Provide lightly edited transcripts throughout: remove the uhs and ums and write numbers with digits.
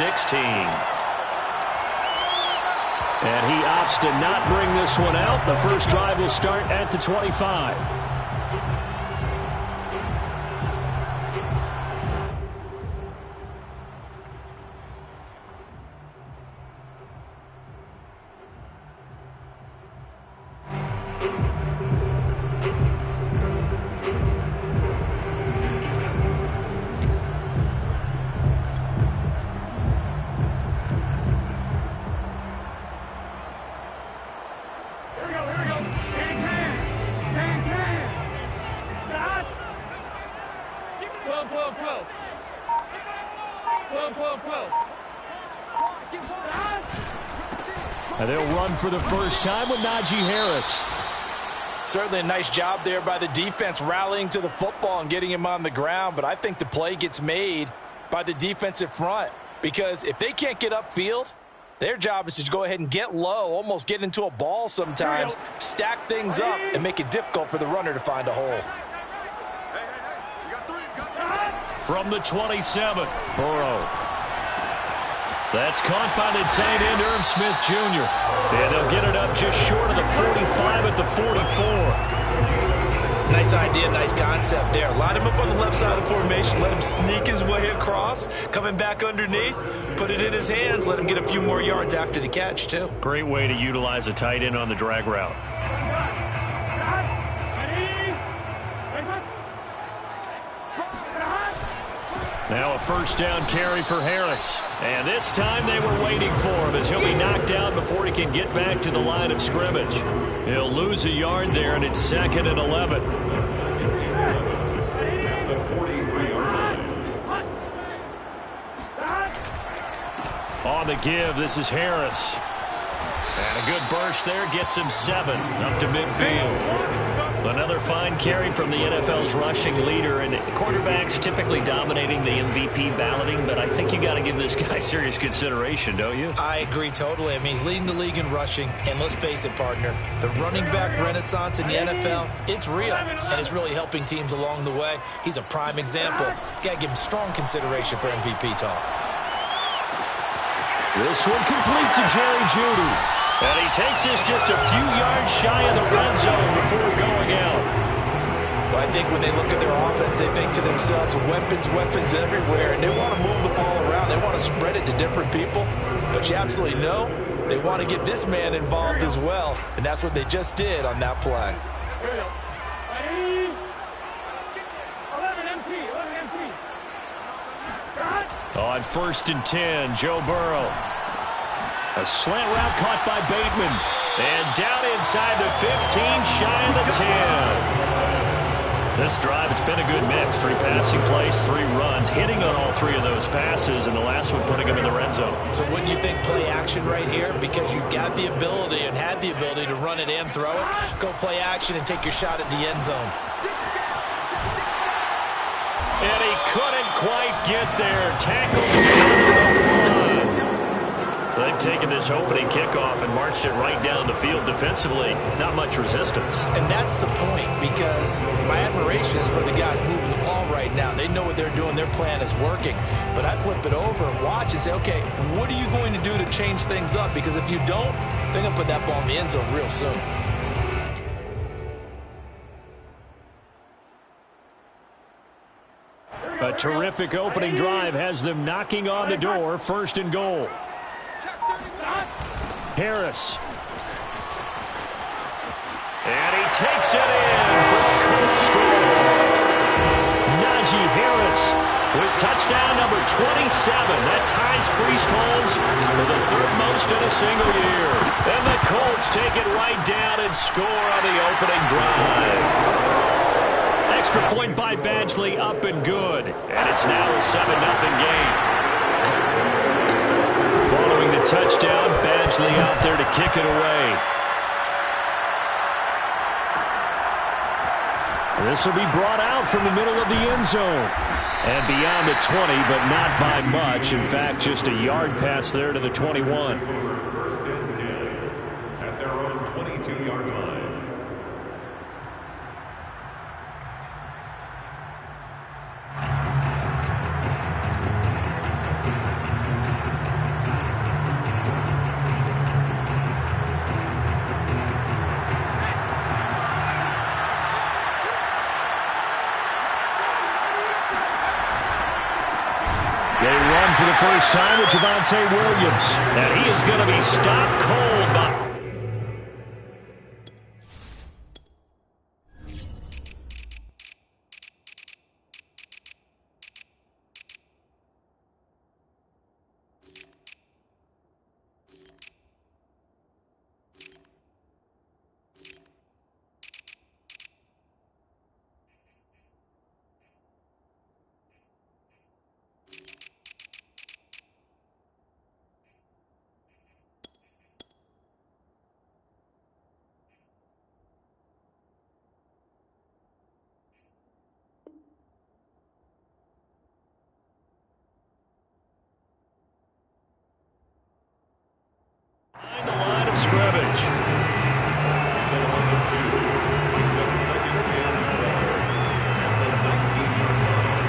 16. And he opts to not bring this one out. The first drive will start at the 25. And they'll run for the first time with Najee Harris. Certainly a nice job there by the defense rallying to the football and getting him on the ground. But I think the play gets made by the defensive front. Because if they can't get upfield, their job is to go ahead and get low, almost get into a ball sometimes, stack things up, and make it difficult for the runner to find a hole. From the 27, Burrow. That's caught by the tight end, Irv Smith Jr. And they'll get it up just short of the 45 at the 44. Nice idea, nice concept there. Line him up on the left side of the formation. Let him sneak his way across. Coming back underneath. Put it in his hands. Let him get a few more yards after the catch, too. Great way to utilize a tight end on the drag route. Now a first down carry for Harris. And this time they were waiting for him as he'll be knocked down before he can get back to the line of scrimmage. He'll lose a yard there, and it's 2nd and 11. On the give, this is Harris. And a good burst there gets him 7 up to midfield. Another fine carry from the NFL's rushing leader, and quarterbacks typically dominating the MVP balloting, but I think you got to give this guy serious consideration, don't you? I agree totally. I mean, he's leading the league in rushing, and let's face it, partner, the running back renaissance in the NFL, it's real, and it's really helping teams along the way. He's a prime example. Got to give him strong consideration for MVP talk. This one complete to Jerry Jeudy. And he takes this just a few yards shy of the red zone before going out. Well, I think when they look at their offense, they think to themselves, weapons everywhere, and they want to move the ball around. They want to spread it to different people. But you absolutely know they want to get this man involved as well, and that's what they just did on that play. On 1st and 10, Joe Burrow. A slant route caught by Bateman. And down inside the 15, shy of the 10. This drive, it's been a good mix. 3 passing plays, 3 runs, hitting on all 3 of those passes, and the last one putting him in the red zone. So wouldn't you think play action right here? Because you've got the ability and had the ability to run it and throw it. Go play action and take your shot at the end zone. And he couldn't quite get there. Tackled down to the 1. They've taken this opening kickoff and marched it right down the field defensively. Not much resistance. And that's the point, because my admiration is for the guys moving the ball right now. They know what they're doing. Their plan is working. But I flip it over and watch and say, okay, what are you going to do to change things up? Because if you don't, they're going to put that ball in the end zone real soon. A terrific opening drive has them knocking on the door. 1st and goal. Harris. And he takes it in for a Colts score. Najee Harris with touchdown number 27. That ties Priest Holmes for the 3rd most in a single year. And the Colts take it right down and score on the opening drive. Extra point by Badgley, up and good. And it's now a 7-0 game. Following the touchdown, Badgley out there to kick it away. This will be brought out from the middle of the end zone. And beyond the 20, but not by much. In fact, just a yard pass there to the 21. First and 10 at their own 22-yard line. They run for the first time with Javonte Williams. And he is going to be stopped cold by... Behind the line of scrimmage. Brings up second and 12 at the 19-yard line.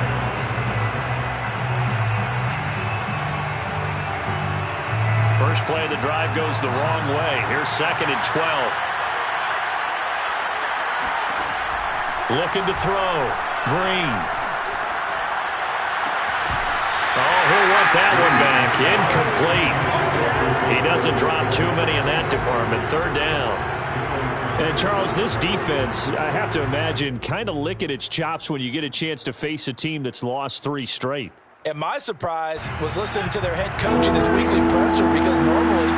First play of the drive goes the wrong way. Here's second and 12. Looking to throw. Green. Oh, he'll want that one back. Incomplete. He doesn't drop too many in that department. Third down. And, Charles, this defense, I have to imagine, kind of licking its chops when you get a chance to face a team that's lost 3 straight. And my surprise was listening to their head coach in his weekly presser, because normally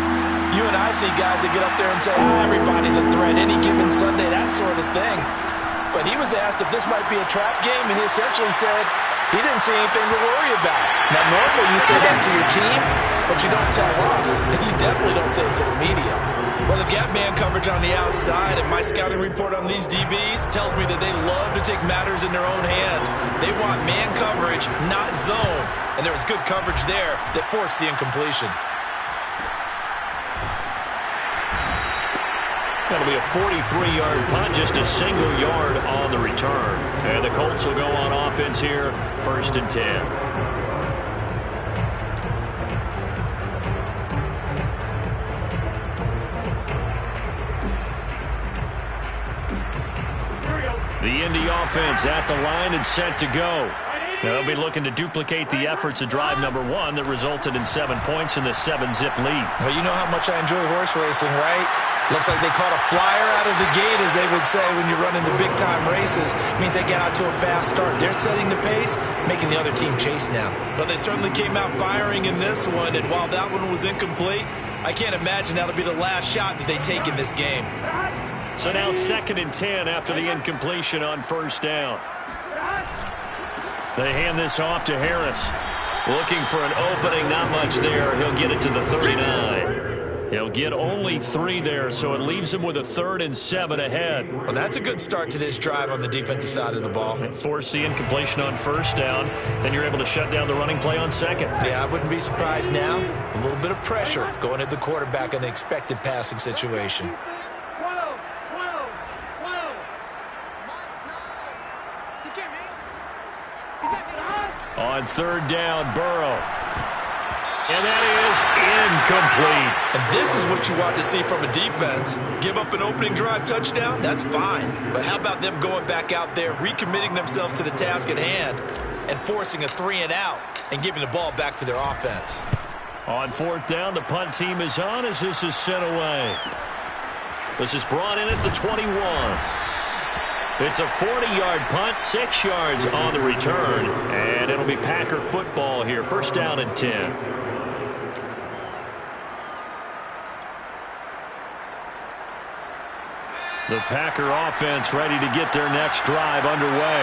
you and I see guys that get up there and say, everybody's a threat any given Sunday, that sort of thing. But he was asked if this might be a trap game, and he essentially said he didn't see anything to worry about. Now, normally you say that to your team, but you don't tell us. And you definitely don't say it to the media. Well, they've got man coverage on the outside, and my scouting report on these DBs tells me that they love to take matters in their own hands. They want man coverage, not zone. And there was good coverage there that forced the incompletion. That'll be a 43-yard punt, just a single yard on the return. And the Colts will go on offense here, 1st and 10. The Indy offense at the line and set to go. Now they'll be looking to duplicate the efforts of drive number 1 that resulted in 7 points in the 7-zip lead. Well, you know how much I enjoy horse racing, right? Looks like they caught a flyer out of the gate, as they would say when you're running the big-time races. It means they get out to a fast start. They're setting the pace, making the other team chase now. Well, they certainly came out firing in this one, and while that one was incomplete, I can't imagine that'll be the last shot that they take in this game. So now 2nd and 10 after the incompletion on 1st down. They hand this off to Harris. Looking for an opening, not much there. He'll get it to the 39. He'll get only 3 there, so it leaves him with a 3rd and 7 ahead. Well, that's a good start to this drive on the defensive side of the ball. Force the incompletion on 1st down. Then you're able to shut down the running play on 2nd. Yeah, I wouldn't be surprised now. A little bit of pressure going at the quarterback in an expected passing situation. On 3rd down, Burrow. And that is incomplete. And this is what you want to see from a defense. Give up an opening drive touchdown, that's fine. But how about them going back out there, recommitting themselves to the task at hand, and forcing a 3-and-out and giving the ball back to their offense. On 4th down, the punt team is on as this is sent away. This is brought in at the 21. It's a 40-yard punt, 6 yards on the return, and it'll be Packer football here. 1st down and 10. The Packer offense ready to get their next drive underway.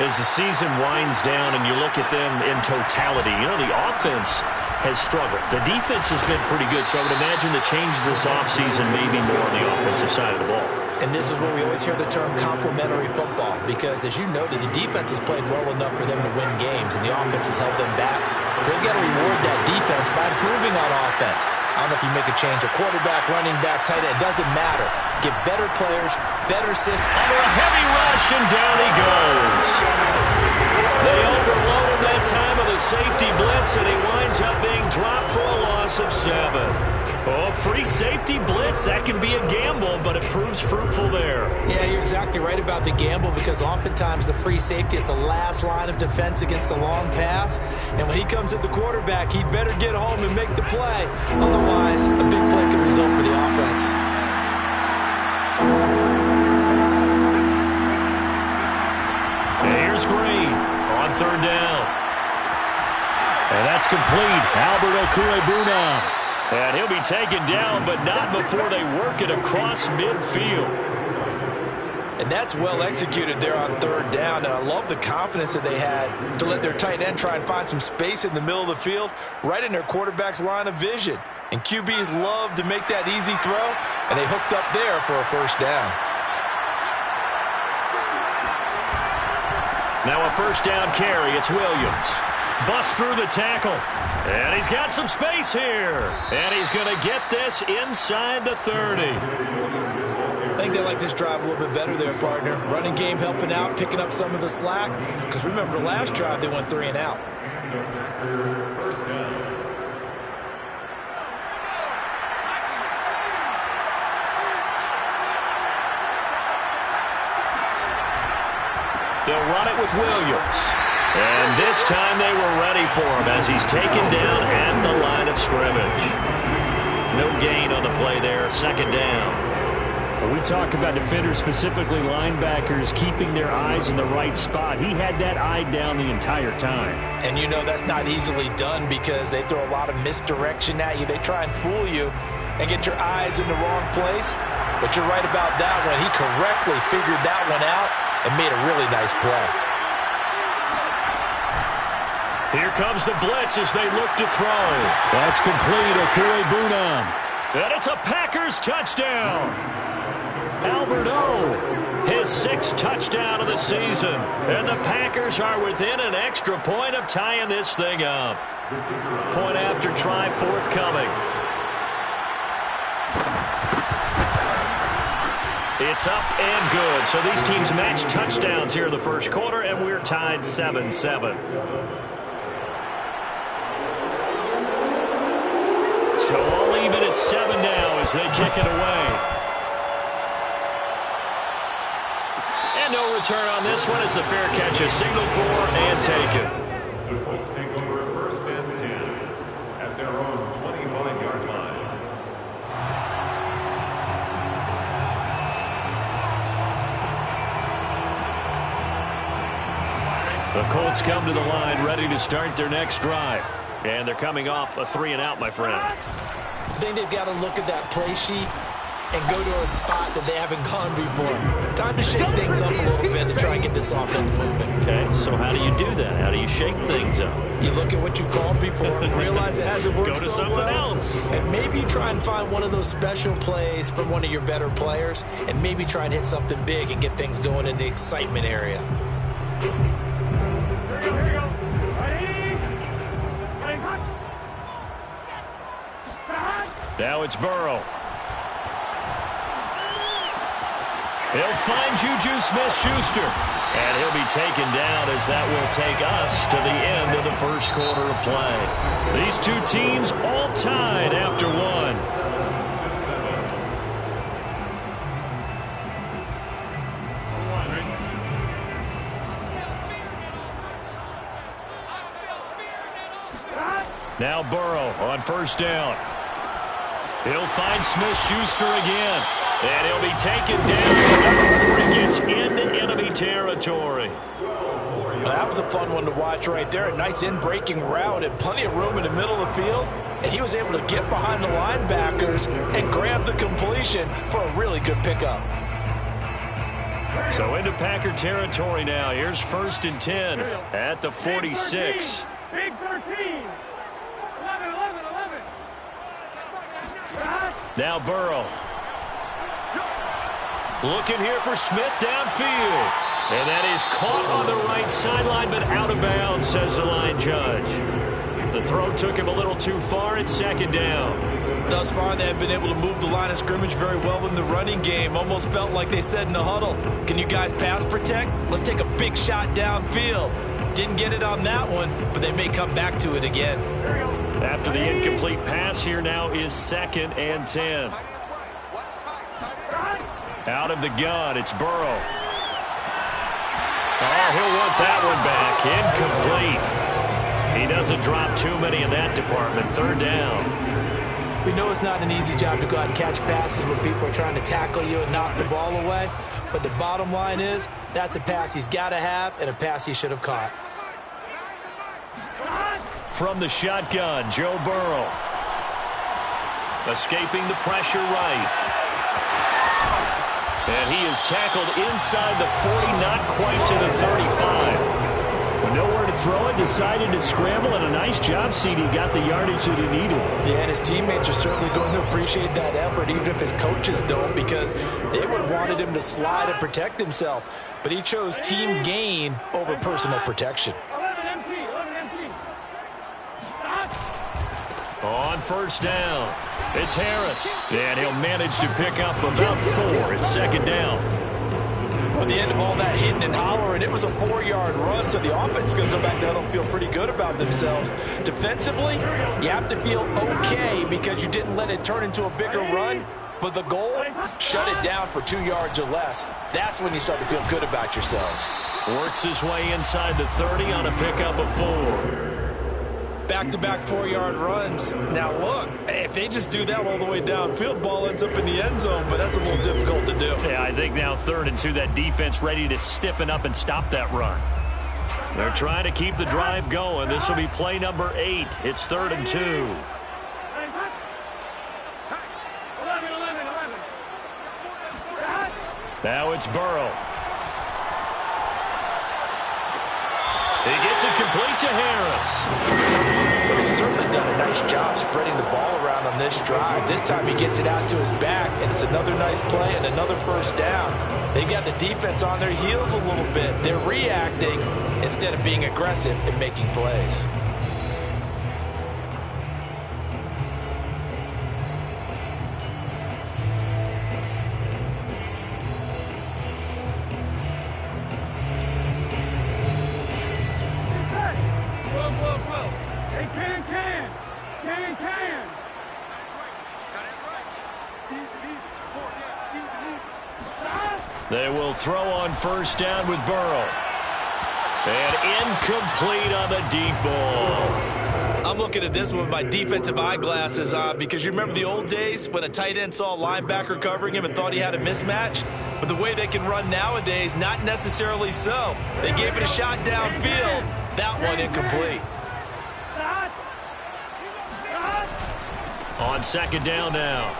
As the season winds down and you look at them in totality, you know, the offense has struggled. The defense has been pretty good, so I would imagine the changes this offseason may be more on the offensive side of the ball. And this is where we always hear the term complementary football, because, as you noted, the defense has played well enough for them to win games, and the offense has held them back. So they've got to reward that defense by improving on offense. I don't know if you make a change, a quarterback, running back, tight end, it doesn't matter. Get better players, better systems. Under a heavy rush, and down he goes. They overload him that time with a safety blitz, and he winds up being dropped for a loss of 7. Oh, free safety blitz. That can be a gamble, but it proves fruitful there. Yeah, you're exactly right about the gamble because oftentimes the free safety is the last line of defense against a long pass. And when he comes at the quarterback, he'd better get home and make the play. Otherwise, a big play could result for the offense. Here's Green on third down. And that's complete. Albert Okwuegbunam. And he'll be taken down, but not before they work it across midfield. And that's well executed there on third down. And I love the confidence that they had to let their tight end try and find some space in the middle of the field, right in their quarterback's line of vision. And QBs love to make that easy throw, and they hooked up there for a first down. Now a first down carry. It's Williams. Busts through the tackle. And he's got some space here. And he's going to get this inside the 30. I think they like this drive a little bit better there, partner. Running game helping out, picking up some of the slack. Because remember, the last drive, they went 3 and out. First down. They'll run it with Williams. And this time they were ready for him as he's taken down at the line of scrimmage. No gain on the play there, second down. When we talk about defenders, specifically linebackers, keeping their eyes in the right spot, he had that eye down the entire time. And you know that's not easily done because they throw a lot of misdirection at you. They try and fool you and get your eyes in the wrong place. But you're right about that one. He correctly figured that one out and made a really nice play. Here comes the blitz as they look to throw. That's complete. Okwuegbunam. And it's a Packers touchdown. Albert O, his 6th touchdown of the season. And the Packers are within an extra point of tying this thing up. Point after try forthcoming. It's up and good. So these teams match touchdowns here in the first quarter, and we're tied 7-7. So all even at 7 now as they kick it away. And no return on this one as the fair catch is signaled for and taken. The Colts take over first and 10 at their own 25-yard line. The Colts come to the line ready to start their next drive. And they're coming off a 3-and-out, my friend. I think they've got to look at that play sheet and go to a spot that they haven't gone before. Time to shake things up a little bit to try and get this offense moving. Okay, so how do you do that? How do you shake things up? You look at what you've called before, realize it hasn't worked Go to so something well, else. and maybe try and find one of those special plays from one of your better players, and maybe try and hit something big and get things going in the excitement area. Now it's Burrow. He'll find Juju Smith-Schuster. And he'll be taken down as that will take us to the end of the first quarter of play. These two teams all tied after one. Now Burrow on first down. He'll find Smith-Schuster again. And he'll be taken down before he gets into enemy territory. Well, that was a fun one to watch right there. A nice in-breaking route and plenty of room in the middle of the field. And he was able to get behind the linebackers and grab the completion for a really good pickup. So into Packer territory now. Here's first and 10 at the 46. Big 13. 11. Now Burrow. Looking here for Smith downfield. And that is caught on the right sideline, but out of bounds, says the line judge. The throw took him a little too far. It's second down. Thus far, they have been able to move the line of scrimmage very well in the running game. Almost felt like they said in the huddle, can you guys pass protect? Let's take a big shot downfield. Didn't get it on that one, but they may come back to it again. After the incomplete pass, here now is 2nd and 10. Out of the gun, it's Burrow. Oh, he'll want that one back. Incomplete. He doesn't drop too many in that department. 3rd down. We know it's not an easy job to go out and catch passes when people are trying to tackle you and knock the ball away. But the bottom line is, that's a pass he's got to have and a pass he should have caught. From the shotgun, Joe Burrow. Escaping the pressure right. And he is tackled inside the 40, not quite to the 35. With nowhere to throw it, decided to scramble, and a nice job, CD. Got the yardage that he needed. Yeah, and his teammates are certainly going to appreciate that effort, even if his coaches don't, because they would have wanted him to slide and protect himself. But he chose team gain over personal protection. 11 empty. On 1st down, it's Harris. And he'll manage to pick up about 4. It's 2nd down. At the end of all that hitting and hollering, it was a 4-yard run, so the offense is going to go back down and feel pretty good about themselves. Defensively, you have to feel okay because you didn't let it turn into a bigger run, but the goal, shut it down for 2 yards or less. That's when you start to feel good about yourselves. Works his way inside the 30 on a pickup of 4. Back-to-back 4-yard runs. Now, look, if they just do that all the way downfield, ball ends up in the end zone, but that's a little difficult to do. Yeah, I think now 3rd and 2, that defense ready to stiffen up and stop that run. They're trying to keep the drive going. This will be play number 8. It's 3rd and 2. 11. Now it's Burrow. He gets it complete to Harris. They've certainly done a nice job spreading the ball around on this drive. This time he gets it out to his back, and it's another nice play and another 1st down. They've got the defense on their heels a little bit. They're reacting instead of being aggressive and making plays. Hey, can. They will throw on 1st down with Burrow. And incomplete on the deep ball. I'm looking at this one with my defensive eyeglasses on because you remember the old days when a tight end saw a linebacker covering him and thought he had a mismatch? But the way they can run nowadays, not necessarily so. They gave it a shot downfield. That one incomplete. On 2nd down now,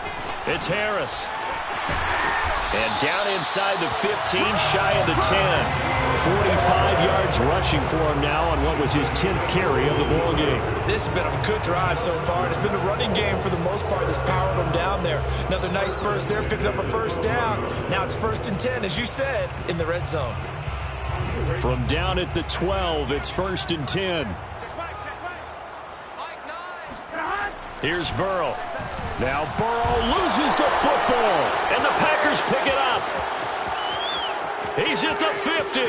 it's Harris. And down inside the 15, shy of the 10. 45 yards rushing for him now on what was his 10th carry of the ball game. This has been a good drive so far. It's been a running game for the most part that's powered them down there. Another nice burst there, picking up a 1st down. Now it's 1st and 10, as you said, in the red zone. From down at the 12, it's 1st and 10. Here's Burrow. Now Burrow loses the football, and the Packers pick it up. He's at the 50.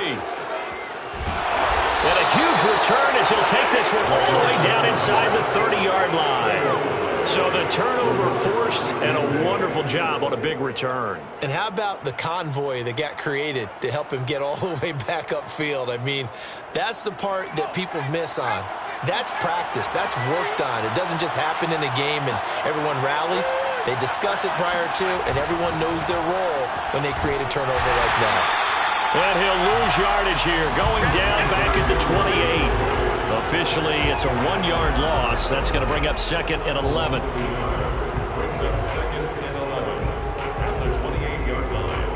And a huge return as he'll take this one all the way down inside the 30-yard line. So the turnover forced, and a wonderful job on a big return. And how about the convoy that got created to help him get all the way back upfield? I mean, that's the part that people miss on. That's practice. That's worked on. It doesn't just happen in a game and everyone rallies. They discuss it prior to, and everyone knows their role when they create a turnover like that. And he'll lose yardage here, going down back at the 28. Officially, it's a 1-yard loss. That's going to bring up 2nd and 11. Brings up 2nd and 11 at the 28-yard line.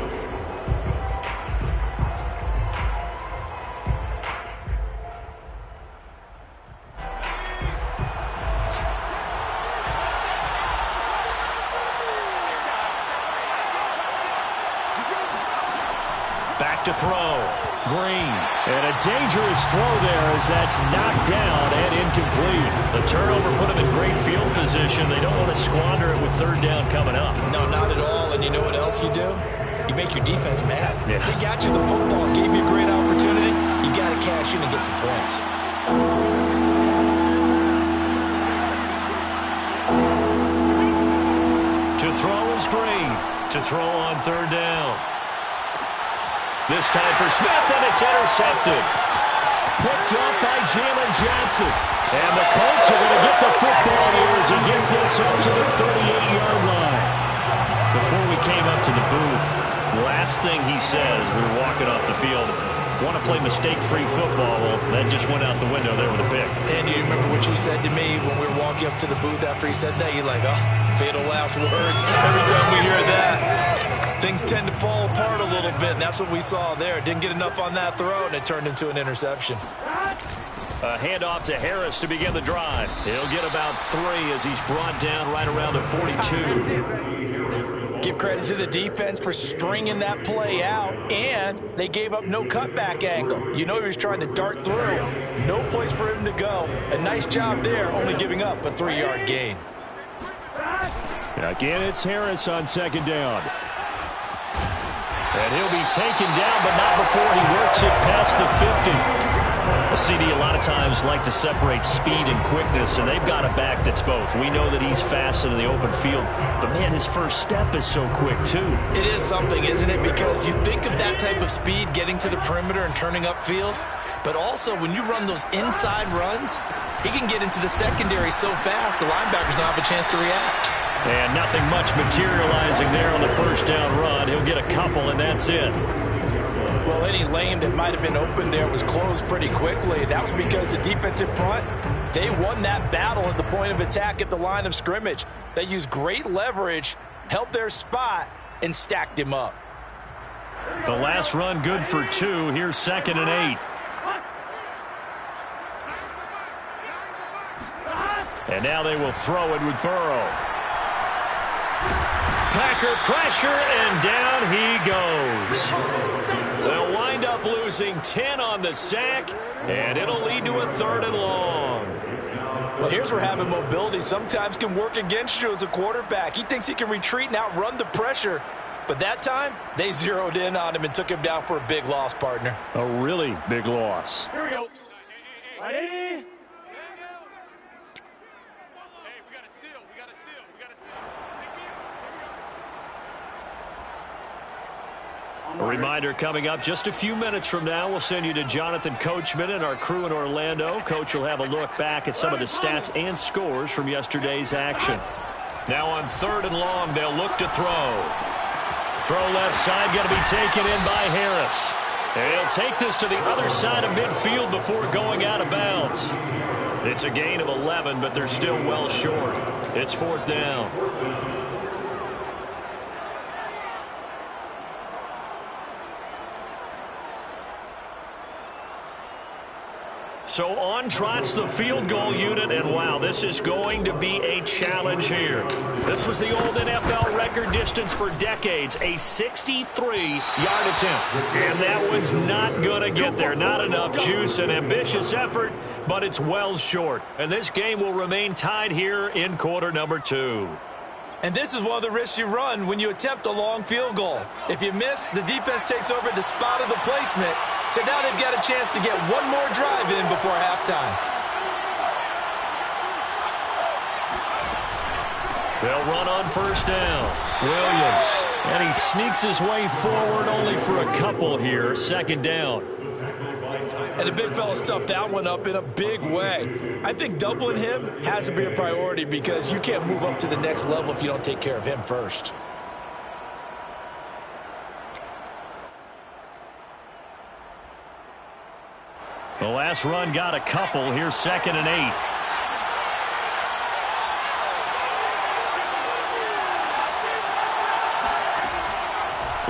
Back to throw. Green. And a dangerous throw there as that's knocked down and incomplete. The turnover put him in great field position. They don't want to squander it with 3rd down coming up. No, not at all. And you know what else you do? You make your defense mad. Yeah. They got you the football, gave you a great opportunity. You got to cash in and get some points. throw on third down. This time for Smith, and it's intercepted. Picked up by Jalen Johnson. And the Colts are going to get the football here as he gets this up to the 38-yard line. Before we came up to the booth, last thing he says, we were walking off the field, want to play mistake-free football. Well, that just went out the window there with a pick. And you remember what you said to me when we were walking up to the booth after he said that? You're like, oh, fatal last words. Every time we hear that, things tend to fall apart a little bit, and that's what we saw there. Didn't get enough on that throw, and it turned into an interception. A handoff to Harris to begin the drive. He'll get about 3 as he's brought down right around the 42. Give credit to the defense for stringing that play out, and they gave up no cutback angle. You know he was trying to dart through. No place for him to go. A nice job there, only giving up a 3-yard gain. Again, it's Harris on second down. And he'll be taken down, but not before he works it past the 50. A CD a lot of times like to separate speed and quickness, and they've got a back that's both. We know that he's fast in the open field, but, man, his first step is so quick, too. It is something, isn't it? Because you think of that type of speed getting to the perimeter and turning upfield, but also when you run those inside runs, he can get into the secondary so fast the linebackers don't have a chance to react. And nothing much materializing there on the first down run. He'll get a couple, and that's it. Well, any lane that might have been open there was closed pretty quickly. That was because the defensive front, they won that battle at the point of attack at the line of scrimmage. They used great leverage, held their spot, and stacked him up. The last run good for 2. Here's 2nd and 8. And now they will throw it with Burrow. Packer pressure, and down he goes. They'll wind up losing 10 on the sack, and it'll lead to a 3rd and long. Well, here's where having mobility sometimes can work against you as a quarterback. He thinks he can retreat and outrun the pressure, but that time they zeroed in on him and took him down for a big loss, partner. A really big loss. Here we go. Ready? A reminder coming up just a few minutes from now. We'll send you to Jonathan Coachman and our crew in Orlando. Coach will have a look back at some of the stats and scores from yesterday's action. Now on 3rd and long, they'll look to throw. Throw left side, going to be taken in by Harris. And he'll take this to the other side of midfield before going out of bounds. It's a gain of 11, but they're still well short. It's 4th down. So on trots the field goal unit, and wow, this is going to be a challenge here. This was the old NFL record distance for decades, a 63-yard attempt. And that one's not going to get there. Not enough juice, an ambitious effort, but it's well short. And this game will remain tied here in quarter number 2. And this is one of the risks you run when you attempt a long field goal. If you miss, the defense takes over at the spot of the placement. So now they've got a chance to get one more drive in before halftime. They'll run on 1st down. Williams. And he sneaks his way forward only for a couple here. 2nd down. And the big fella stuffed that one up in a big way. I think doubling him has to be a priority because you can't move up to the next level if you don't take care of him first. The last run got a couple. Here's 2nd and 8.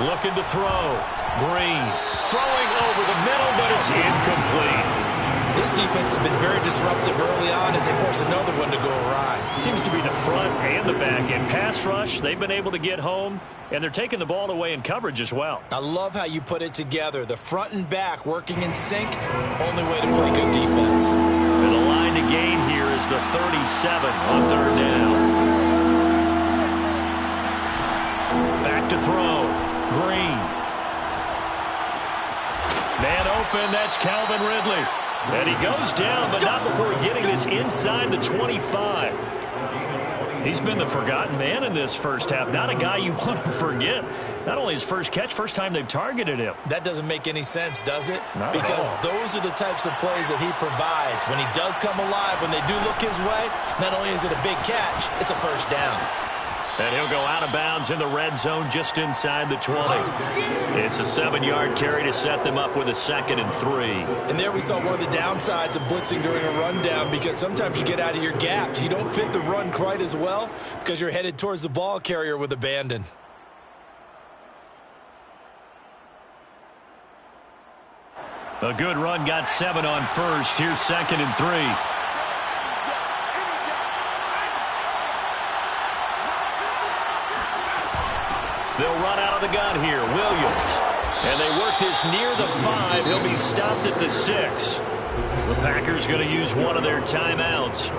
Looking to throw. Green throwing over the middle, but it's incomplete. This defense has been very disruptive early on as they force another one to go awry. Seems to be the front and the back. In pass rush, they've been able to get home, and they're taking the ball away in coverage as well. I love how you put it together. The front and back working in sync, only way to play good defense. And the line to gain here is the 37 on 3rd down. Back to throw. Green. Man open, that's Calvin Ridley. And he goes down, but not before getting this inside the 25. He's been the forgotten man in this first half. Not a guy you want to forget. Not only his first catch, first time they've targeted him. That doesn't make any sense, does it? Not because at all. those are the types of plays that he provides. When he does come alive, when they do look his way, not only is it a big catch, it's a first down. And he'll go out of bounds in the red zone just inside the 20. It's a 7-yard carry to set them up with a 2nd and 3. And there we saw one of the downsides of blitzing during a rundown, because sometimes you get out of your gaps. You don't fit the run quite as well because you're headed towards the ball carrier with abandon. A good run got 7 on first. Here's 2nd and 3. They'll run out of the gun here. Williams. And they work this near the 5. He'll be stopped at the 6. The Packers going to use one of their timeouts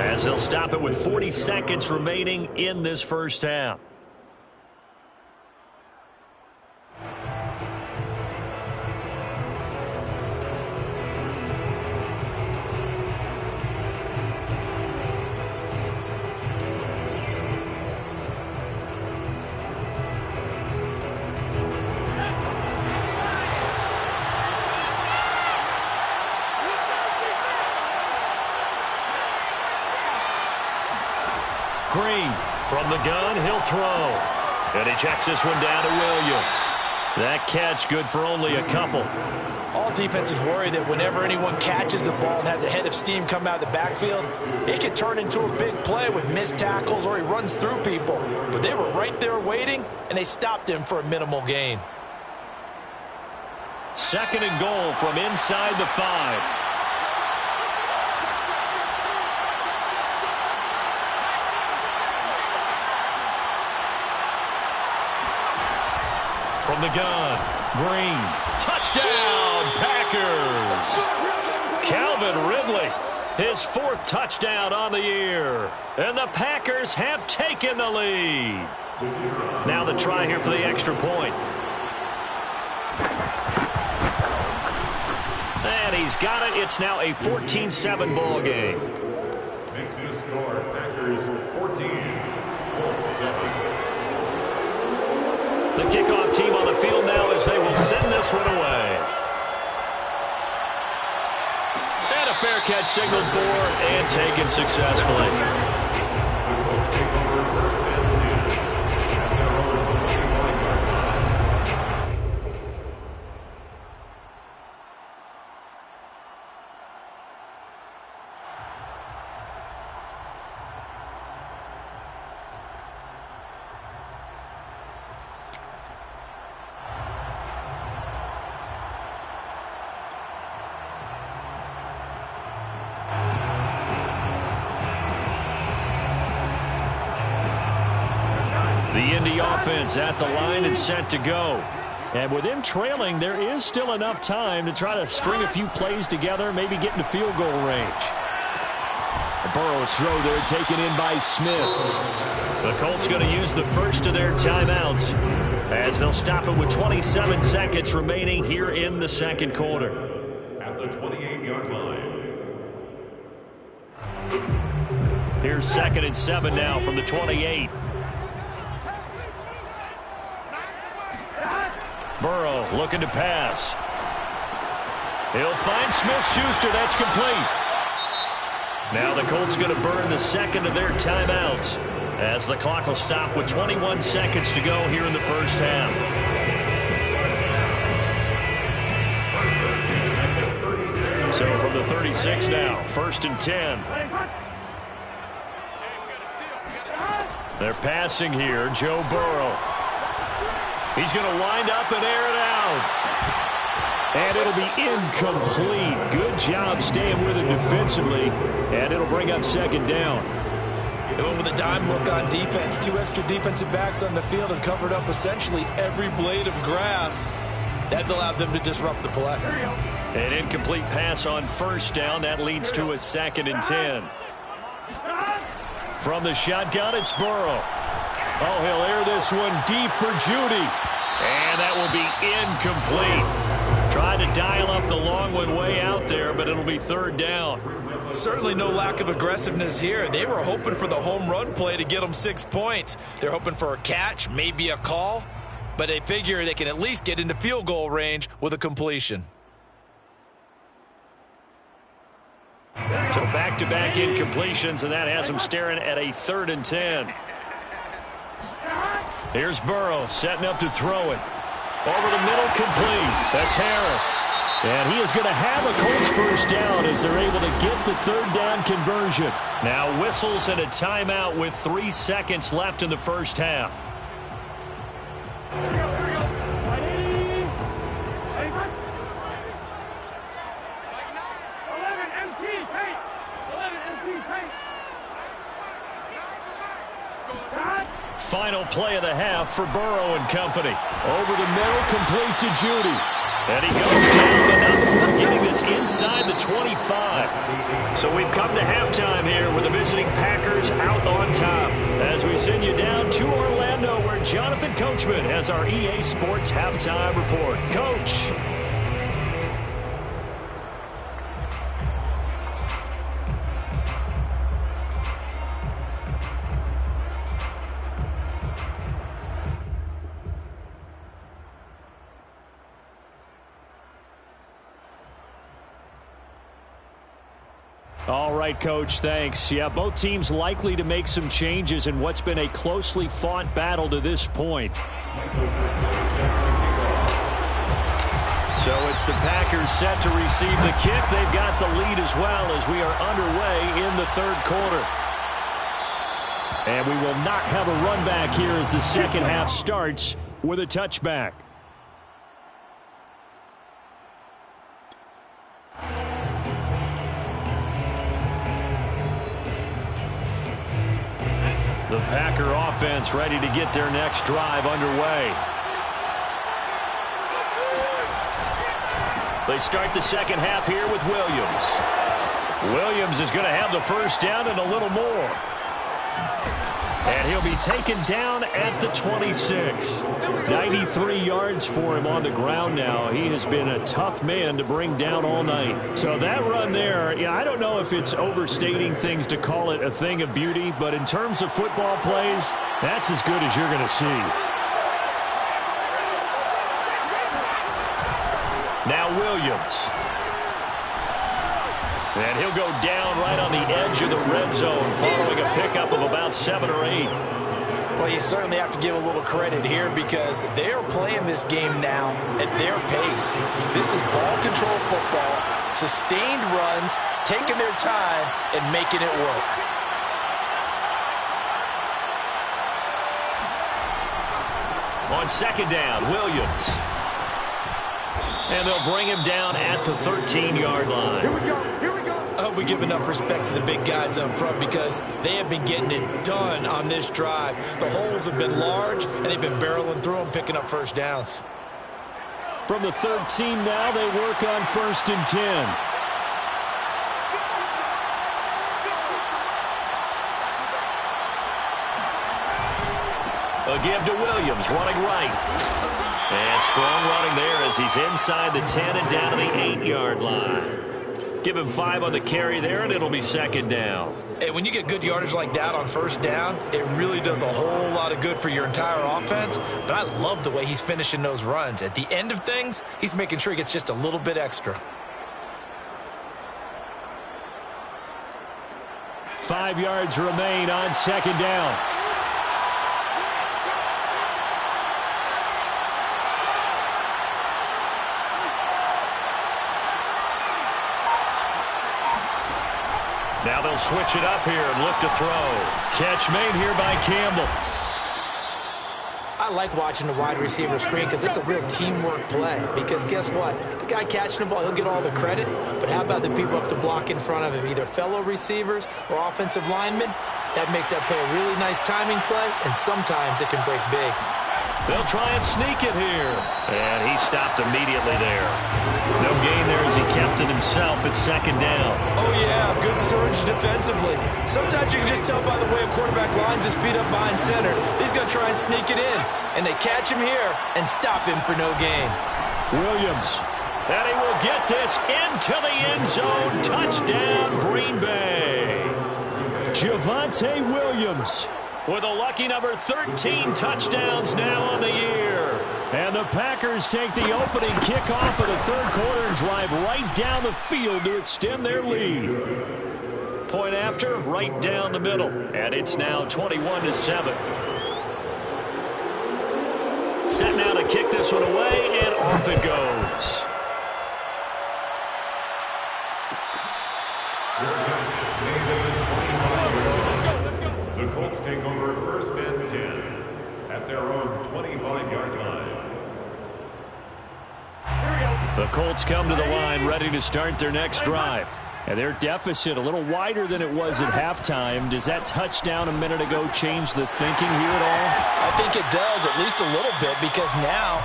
as they'll stop it with 40 seconds remaining in this first half. Green from the gun, he'll throw. And he checks this one down to Williams. That catch good for only a couple. All defenses worry that whenever anyone catches the ball and has a head of steam come out of the backfield, it could turn into a big play with missed tackles or he runs through people. But they were right there waiting, and they stopped him for a minimal gain. 2nd and goal from inside the 5. From the gun, Green, touchdown, Packers. Calvin Ridley, his 4th touchdown on the year. And the Packers have taken the lead. Now the try here for the extra point. And he's got it. It's now a 14-7 ball game. Makes the score Packers 14, Colts 7. The kickoff team on the field now as they will send this one away. And a fair catch signaled for and taken successfully. The Colts take over 1st and 10 at their own 25-yard line. The Indy offense at the line and set to go. And with them trailing, there is still enough time to try to string a few plays together, maybe get into field goal range. Burrow's throw there taken in by Smith. The Colts going to use the first of their timeouts as they'll stop it with 27 seconds remaining here in the 2nd quarter. At the 28-yard line. Here's 2nd and 7 now from the 28. Burrow looking to pass. He'll find Smith-Schuster. That's complete. Now the Colts going to burn the 2nd of their timeouts as the clock will stop with 21 seconds to go here in the first half. So from the 36 now, 1st and 10. They're passing here, Joe Burrow. He's going to wind up and air it out. And it'll be incomplete. Good job staying with it defensively. And it'll bring up 2nd down. They went with a dime look on defense. 2 extra defensive backs on the field and covered up essentially every blade of grass. That allowed them to disrupt the play. An incomplete pass on 1st down. That leads to a 2nd and 10. From the shotgun, it's Burrow. Oh, he'll air this one deep for Judy. And that will be incomplete. Tried to dial up the long one way out there, but it'll be third down. Certainly no lack of aggressiveness here. They were hoping for the home run play to get them 6 points. They're hoping for a catch, maybe a call, but they figure they can at least get into field goal range with a completion. So back-to-back incompletions, and that has them staring at a 3rd and 10. Here's Burrow setting up to throw it. Over the middle, complete. That's Harris. And he is going to have a Colts first down as they're able to get the 3rd down conversion. Now whistles and a timeout with 3 seconds left in the first half. Final play of the half for Burrow and company. Over the middle, complete to Judy. And he goes down, but not before getting this inside the 25. So we've come to halftime here with the visiting Packers out on top. As we send you down to Orlando, where Jonathan Coachman has our EA Sports halftime report. Coach. All right, Coach, thanks. Yeah, both teams likely to make some changes in what's been a closely fought battle to this point. So it's the Packers set to receive the kick. They've got the lead as well as we are underway in the 3rd quarter. And we will not have a run back here as the second half starts with a touchback. The Packer offense ready to get their next drive underway. They start the second half here with Williams. Williams is going to have the first down and a little more. And he'll be taken down at the 26. 93 yards for him on the ground now. He has been a tough man to bring down all night. So that run there, yeah, I don't know if it's overstating things to call it a thing of beauty, but in terms of football plays, that's as good as you're going to see. Now Williams. And he'll go down right on the edge of the red zone following a pickup of about 7 or 8. Well, you certainly have to give a little credit here because they are playing this game now at their pace. This is ball control football, sustained runs, taking their time and making it work. On second down, Williams. And they'll bring him down at the 13-yard line. Here we go. Here we go. I hope we give enough respect to the big guys up front because they have been getting it done on this drive. The holes have been large, and they've been barreling through them, picking up first downs. From the 13 now, they work on 1st and 10. A give to Williams, running right. And strong running there as he's inside the 10 and down to the 8-yard line. Give him 5 on the carry there, and it'll be second down. And when you get good yardage like that on first down, it really does a whole lot of good for your entire offense. But I love the way he's finishing those runs. At the end of things, he's making sure he gets just a little bit extra. 5 yards remain on second down. Now they'll switch it up here and look to throw. Catch made here by Campbell. I like watching the wide receiver screen because it's a real teamwork play. Because guess what? The guy catching the ball, he'll get all the credit. But how about the people up to block in front of him, either fellow receivers or offensive linemen? That makes that play a really nice timing play, and sometimes it can break big. They'll try and sneak it here. And he stopped immediately there. No gain there as he kept it himself at second down. Oh, yeah, good surge defensively. Sometimes you can just tell by the way a quarterback lines his feet up behind center. He's going to try and sneak it in. And they catch him here and stop him for no gain. Williams And he will get this into the end zone. Touchdown, Green Bay. Javonte Williams with a lucky number 13 touchdowns now on the year. And the Packers take the opening kickoff of the third quarter and drive right down the field to extend their lead. Point after, right down the middle. And it's now 21-7. Set now to kick this one away, and off it goes. The Colts take over first and 10 at their own 25-yard line. The Colts come to the line ready to start their next drive. And their deficit a little wider than it was at halftime. Does that touchdown a minute ago change the thinking here at all? I think it does, at least a little bit, because now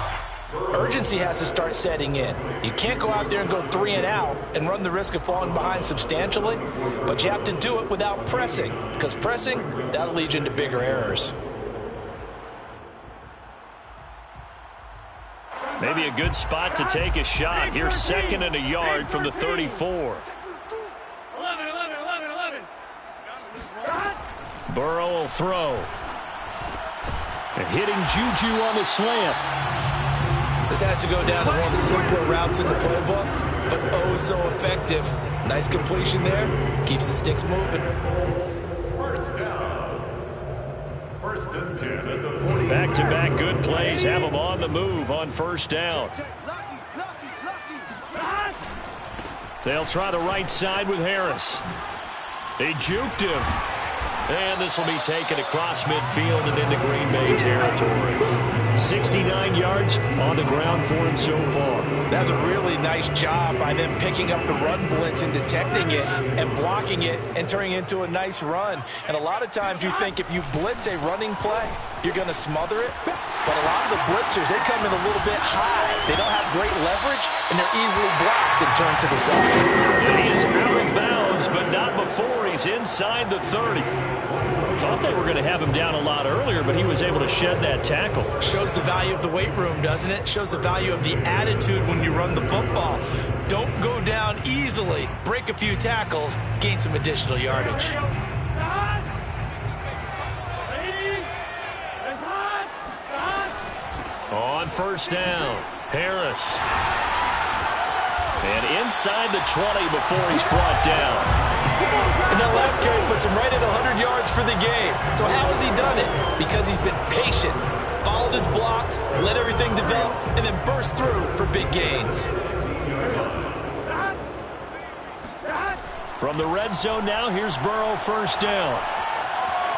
urgency has to start setting in. You can't go out there and go 3 and out and run the risk of falling behind substantially, but you have to do it without pressing, because pressing, that'll lead you into bigger errors. Maybe a good spot to take a shot. Here's 2nd and a yard from the 34. 11. Burrow will throw. And hitting Juju on the slant. This has to go down as one of the simpler routes in the playbook, but oh so effective. Nice completion there. Keeps the sticks moving. First down. First and 10 at the 40. Back-to-back good plays have them on the move on first down. They'll try the right side with Harris. They juked him. And this will be taken across midfield and into Green Bay territory. 69 yards on the ground for him so far. That's a really nice job by them picking up the run blitz and detecting it and blocking it and turning it into a nice run. And a lot of times you think if you blitz a running play, you're going to smother it. But a lot of the blitzers, they come in a little bit high. They don't have great leverage, and they're easily blocked and turned to the side. And he is out of bounds, but not before he's inside the 30. Thought they were going to have him down a lot earlier, but he was able to shed that tackle. Shows the value of the weight room, doesn't it? Shows the value of the attitude when you run the football. Don't go down easily. Break a few tackles, gain some additional yardage. On first down, Harris. And inside the 20 before he's brought down. And that last carry puts him right at 100 yards for the game. So how has he done it? Because he's been patient, followed his blocks, let everything develop, and then burst through for big gains. From the red zone now, here's Burrow first down.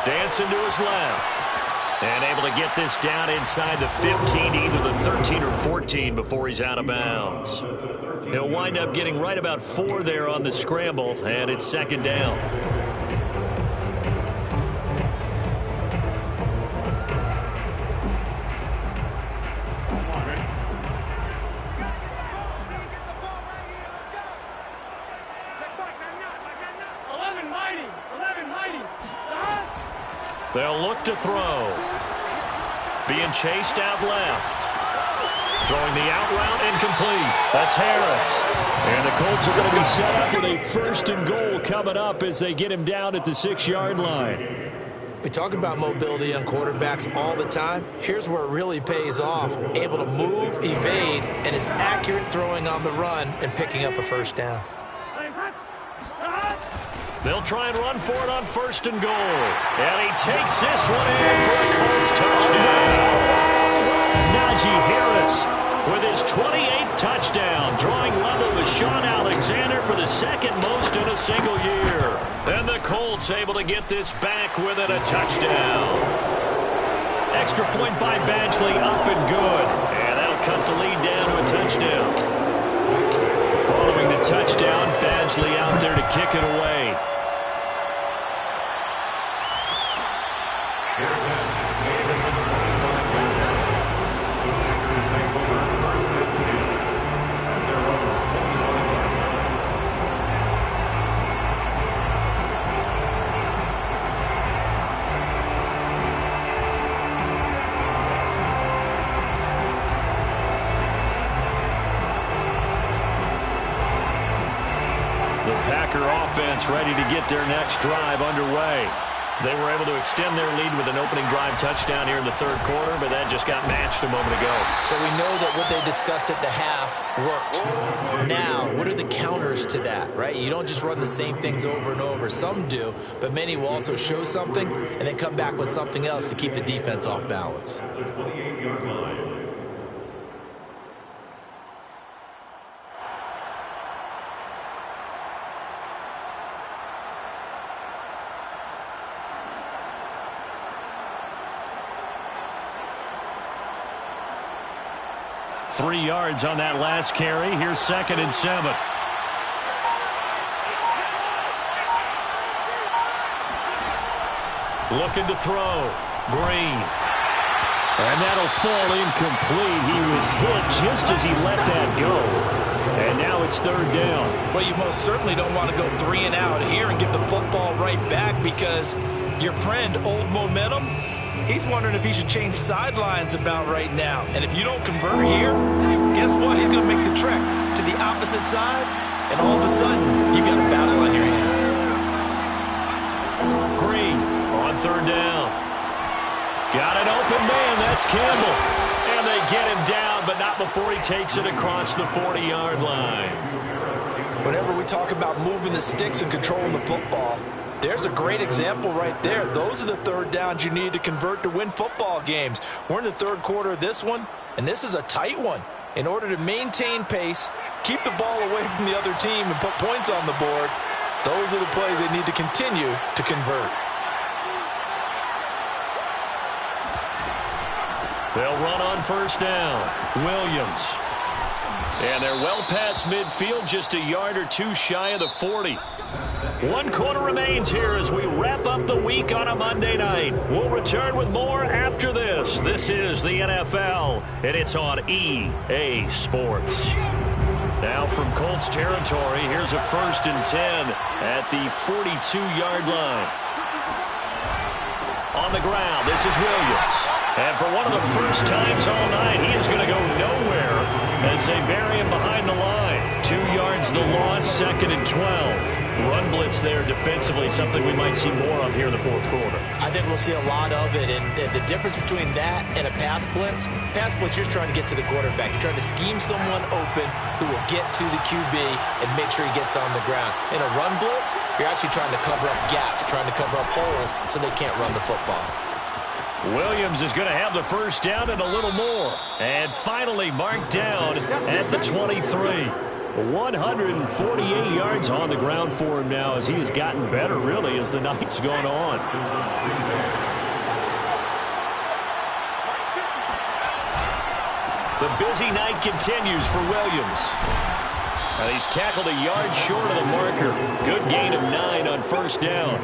Dancing to his left. And able to get this down inside the 15, either the 13 or 14 before he's out of bounds. He'll wind up getting right about 4 there on the scramble, and it's second down. They'll look to throw. Being chased out left. Throwing the out route incomplete. That's Harris. And the Colts are going to be set up with a first and goal coming up as they get him down at the 6-yard line. We talk about mobility on quarterbacks all the time. Here's where it really pays off. Able to move, evade, and is accurate throwing on the run and picking up a first down. They'll try and run for it on first and goal. And he takes this one in for a Colts touchdown. Najee Harris with his 28th touchdown, drawing level with Sean Alexander for the second most in a single year. And the Colts able to get this back within a touchdown. Extra point by Badgley, up and good. And that'll cut the lead down to a touchdown. Following the touchdown, Badgley out there to kick it away. Colts ready to get their next drive underway. They were able to extend their lead with an opening drive touchdown here in the third quarter, but that just got matched a moment ago. So we know that what they discussed at the half worked. Now, what are the counters to that, right? You don't just run the same things over and over. Some do, but many will also show something and then come back with something else to keep the defense off balance. The 28-yard line. Three yards on that last carry. Here's 2nd and 7. Looking to throw. Green. And that'll fall incomplete. He was hit just as he let that go. And now it's 3rd down. Well, you most certainly don't want to go 3 and out here and give the football right back, because your friend, Old Momentum, he's wondering if he should change sidelines about right now. And if you don't convert here, guess what? He's going to make the trek to the opposite side, and all of a sudden, you've got a battle on your hands. Green on 3rd down. Got an open man. That's Campbell. And they get him down, but not before he takes it across the 40-yard line. Whenever we talk about moving the sticks and controlling the football, there's a great example right there. Those are the 3rd downs you need to convert to win football games. We're in the 3rd quarter of this one, and this is a tight one. In order to maintain pace, keep the ball away from the other team, and put points on the board, those are the plays they need to continue to convert. They'll run on 1st down. Williams. And they're well past midfield, just a yard or two shy of the 40. 1 quarter remains here as we wrap up the week on a Monday night. We'll return with more after this. This is the NFL, and it's on EA Sports. Now from Colts territory, here's a 1st and 10 at the 42-yard line. On the ground, this is Williams. And for one of the first times all night, he is going to go nowhere as they bury him behind the line. 2 yards the loss, 2nd and 12. Run blitz there defensively, something we might see more of here in the 4th quarter. I think we'll see a lot of it, and the difference between that and a pass blitz, you're trying to get to the quarterback. You're trying to scheme someone open who will get to the QB and make sure he gets on the ground. In a run blitz, you're actually trying to cover up gaps, trying to cover up holes so they can't run the football. Williams is going to have the 1st down and a little more. And finally marked down at the 23. 148 yards on the ground for him now as he has gotten better, really, as the night's gone on. The busy night continues for Williams. And he's tackled a yard short of the marker. Good gain of 9 on 1st down.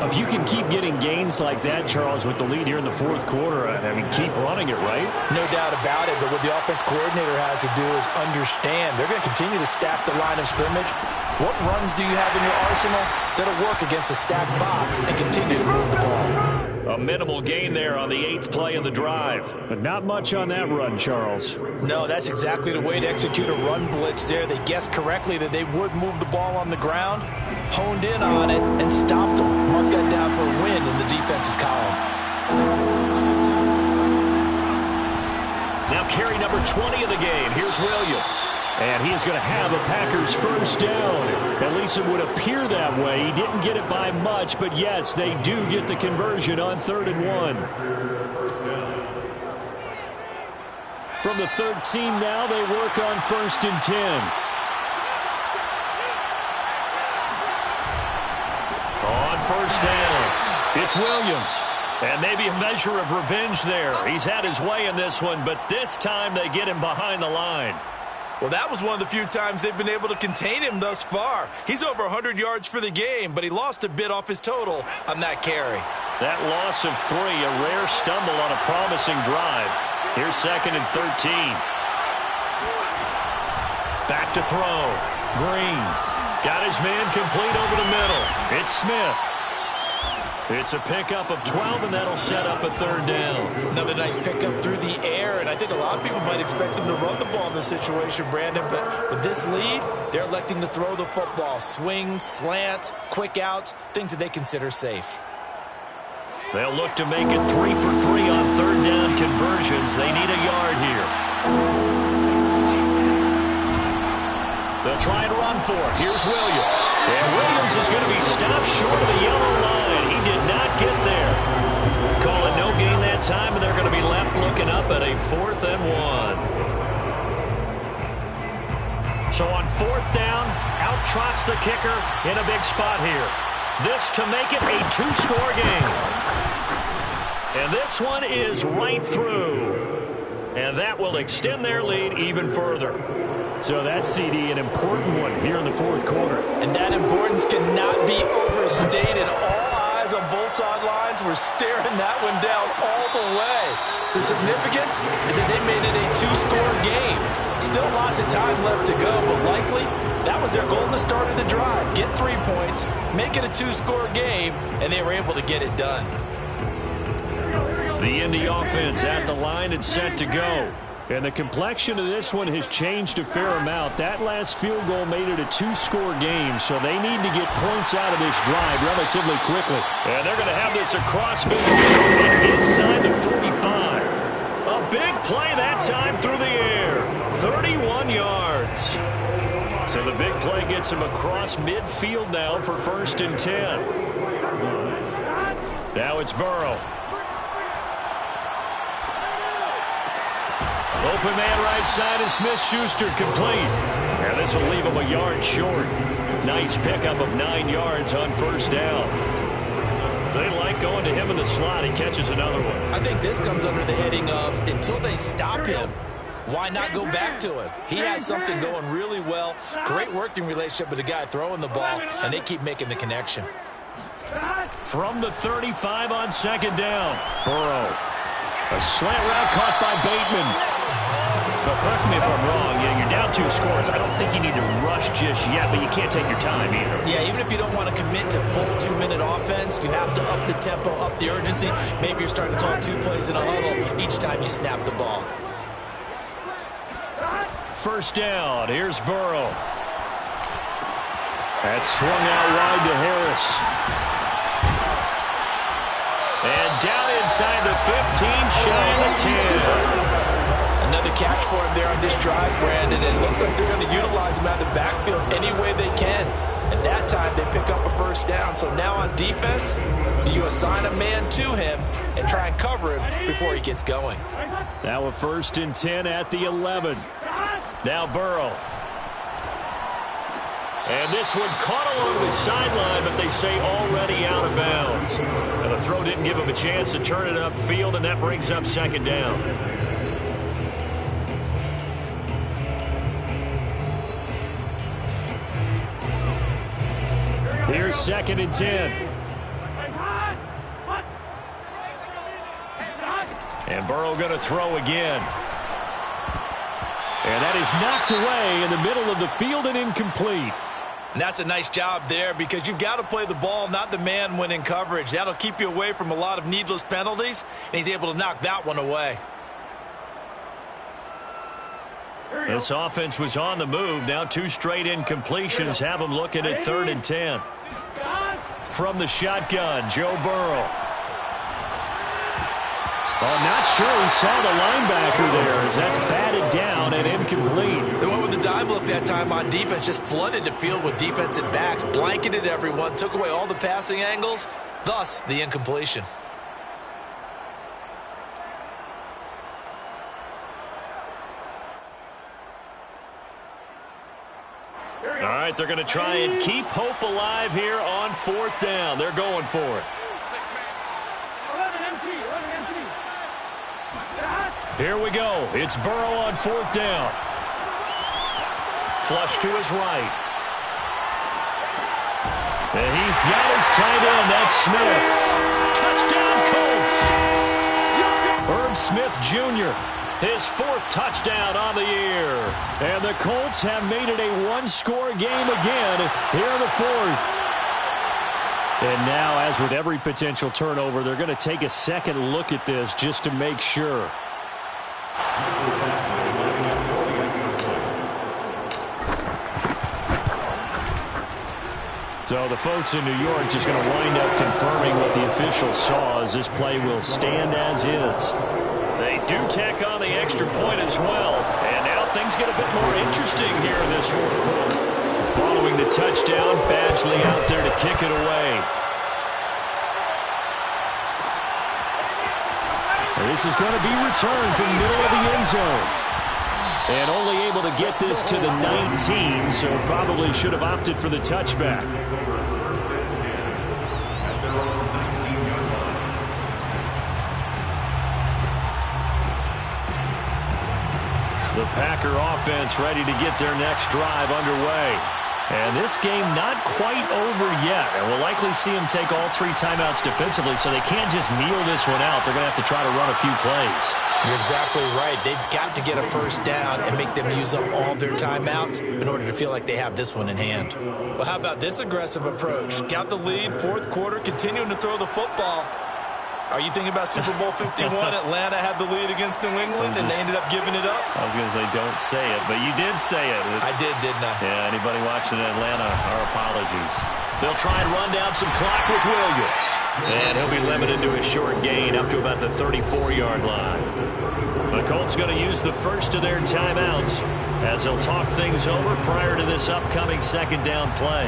If you can keep getting gains like that, Charles, with the lead here in the 4th quarter, I mean, keep running it, right? No doubt about it, but what the offense coordinator has to do is understand they're going to continue to stack the line of scrimmage. What runs do you have in your arsenal that'll work against a stacked box and continue to move the ball? A minimal gain there on the 8th play of the drive. But not much on that run, Charles. No, that's exactly the way to execute a run blitz there. They guessed correctly that they would move the ball on the ground, honed in on it, and stopped them. Mark that down for a win in the defense's column. Now carry number 20 of the game. Here's Williams. And he's going to have a Packers 1st down. At least it would appear that way. He didn't get it by much, but yes, they do get the conversion on 3rd and 1. From the 13 now, they work on 1st and 10. On 1st down, it's Williams. And maybe a measure of revenge there. He's had his way in this one, but this time they get him behind the line. Well, that was one of the few times they've been able to contain him thus far. He's over 100 yards for the game, but he lost a bit off his total on that carry. That loss of 3, a rare stumble on a promising drive. Here's 2nd and 13. Back to throw. Green got his man complete over the middle. It's Smith. It's a pickup of 12, and that'll set up a third down. Another nice pickup through the air, and I think a lot of people might expect them to run the ball in this situation, Brandon, but with this lead, they're electing to throw the football. Swings, slants, quick outs, things that they consider safe. They'll look to make it 3 for 3 on third down conversions. They need a yard here. They'll try and run for it. Here's Williams. And Williams is going to be stopped short of the yellow line. He did not get there. Call it no gain that time, and they're going to be left looking up at a 4th and 1. So on 4th down, out trots the kicker in a big spot here. This to make it a 2-score game. And this one is right through. And that will extend their lead even further. So that's, CD, an important one here in the 4th quarter. And that importance cannot be overstated. All eyes on both sidelines were staring that one down all the way. The significance is that they made it a 2-score game. Still lots of time left to go, but likely that was their goal at the start of the drive. Get 3 points, make it a 2-score game, and they were able to get it done. The Indy offense at the line and set to go. And the complexion of this one has changed a fair amount. That last field goal made it a 2-score game, so they need to get points out of this drive relatively quickly. And they're going to have this across midfield and inside the 45. A big play that time through the air. 31 yards. So the big play gets him across midfield now for 1st and 10. Now it's Burrow. Open man right side is Smith-Schuster, complete. And this will leave him a yard short. Nice pickup of 9 yards on 1st down. They like going to him in the slot. He catches another one. I think this comes under the heading of, until they stop him, why not go back to him? He has something going really well. Great working relationship with the guy throwing the ball, and they keep making the connection. From the 35 on 2nd down. Burrow. A slant route caught by Bateman. But correct me if I'm wrong. Yeah, you're down 2 scores. I don't think you need to rush just yet, but you can't take your time either. Yeah, even if you don't want to commit to full 2-minute offense, you have to up the tempo, up the urgency. Maybe you're starting to call 2 plays in a huddle each time you snap the ball. 1st down. Here's Burrow. That's swung out wide to Harris. And down inside the 15, shy of the 10. Another catch for him there on this drive, Brandon. And it looks like they're going to utilize him out of the backfield any way they can. At that time, they pick up a 1st down. So now on defense, do you assign a man to him and try and cover him before he gets going? Now a 1st and 10 at the 11. Now Burrow. And this one caught along the sideline, but they say already out of bounds. And the throw didn't give him a chance to turn it upfield, and that brings up 2nd down. Here's 2nd and 10. And Burrow going to throw again. And that is knocked away in the middle of the field and incomplete. And that's a nice job there, because you've got to play the ball, not the man when in coverage. That'll keep you away from a lot of needless penalties, and he's able to knock that one away. This offense was on the move. Now 2 straight incompletions have them looking at 3rd and 10. From the shotgun, Joe Burrow. Oh, not sure he saw the linebacker there, as that's batted down and incomplete. They went with the dive look that time on defense, just flooded the field with defensive backs, blanketed everyone, took away all the passing angles, thus the incompletion. All right, they're going to try and keep hope alive here on 4th down. They're going for it. Here we go. It's Burrow on 4th down. Flush to his right. And he's got his tight end. That's Smith. Touchdown, Colts. Herb Smith Jr., his 4th touchdown on the year. And the Colts have made it a 1-score game again here in the 4th. And now, as with every potential turnover, they're going to take a second look at this just to make sure. So the folks in New York just going to wind up confirming what the official saw, as this play will stand as is. They do tack on the extra point as well. And now things get a bit more interesting here in this fourth quarter. Following the touchdown, Badgley out there to kick it away. And this is going to be returned from middle of the end zone. And only able to get this to the 19, so probably should have opted for the touchback. The Packer offense ready to get their next drive underway. And this game not quite over yet. And we'll likely see them take all 3 timeouts defensively, so they can't just kneel this one out. They're going to have to try to run a few plays. You're exactly right. They've got to get a first down and make them use up all their timeouts in order to feel like they have this one in hand. Well, how about this aggressive approach? Got the lead, fourth quarter, continuing to throw the football. Are you thinking about Super Bowl 51? Atlanta had the lead against New England, and they ended up giving it up? I was going to say don't say it, but you did say it. I did, didn't I? Yeah, anybody watching Atlanta, our apologies. They'll try and run down some clock with Williams. And he'll be limited to a short gain up to about the 34-yard line. The Colts going to use the first of their timeouts as they'll talk things over prior to this upcoming second down play.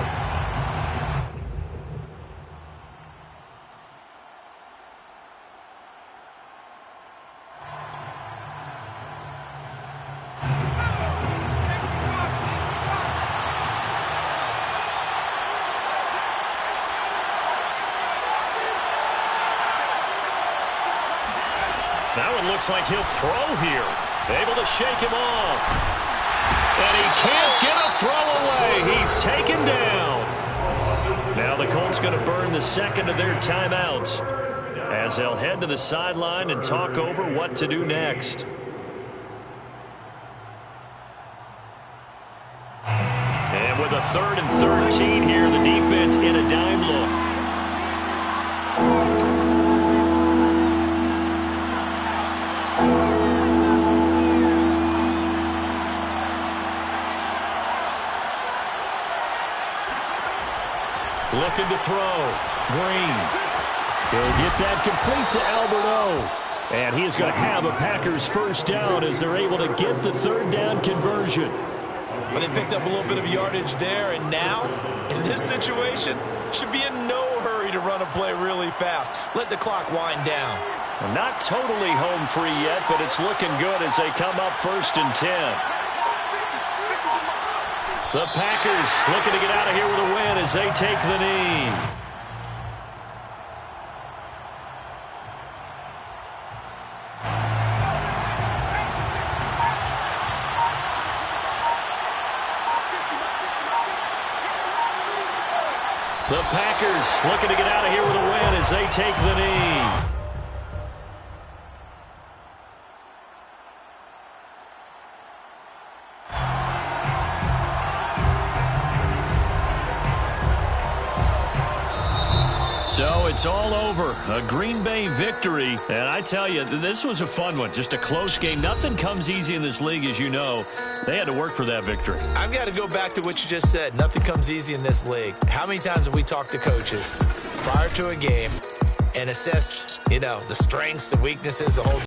That one looks like he'll throw here. Able to shake him off. And he can't get a throw away. He's taken down. Now the Colts going to burn the second of their timeouts as they'll head to the sideline and talk over what to do next. And with a 3rd and 13 here, the defense in a dime look. Looking to throw. Green. He'll get that complete to Alberto. And he is going to have a Packers first down as they're able to get the 3rd down conversion. Well, they picked up a little bit of yardage there, and now, in this situation, should be in no hurry to run a play really fast. Let the clock wind down. Well, not totally home free yet, but it's looking good as they come up 1st and 10. The Packers looking to get out of here with a win as they take the knee. The Packers looking to get out of here with a win as they take the knee. So it's all over. A Green Bay victory. And I tell you, this was a fun one. Just a close game. Nothing comes easy in this league, as you know. They had to work for that victory. I've got to go back to what you just said. Nothing comes easy in this league. How many times have we talked to coaches prior to a game and assessed, the strengths, the weaknesses, the whole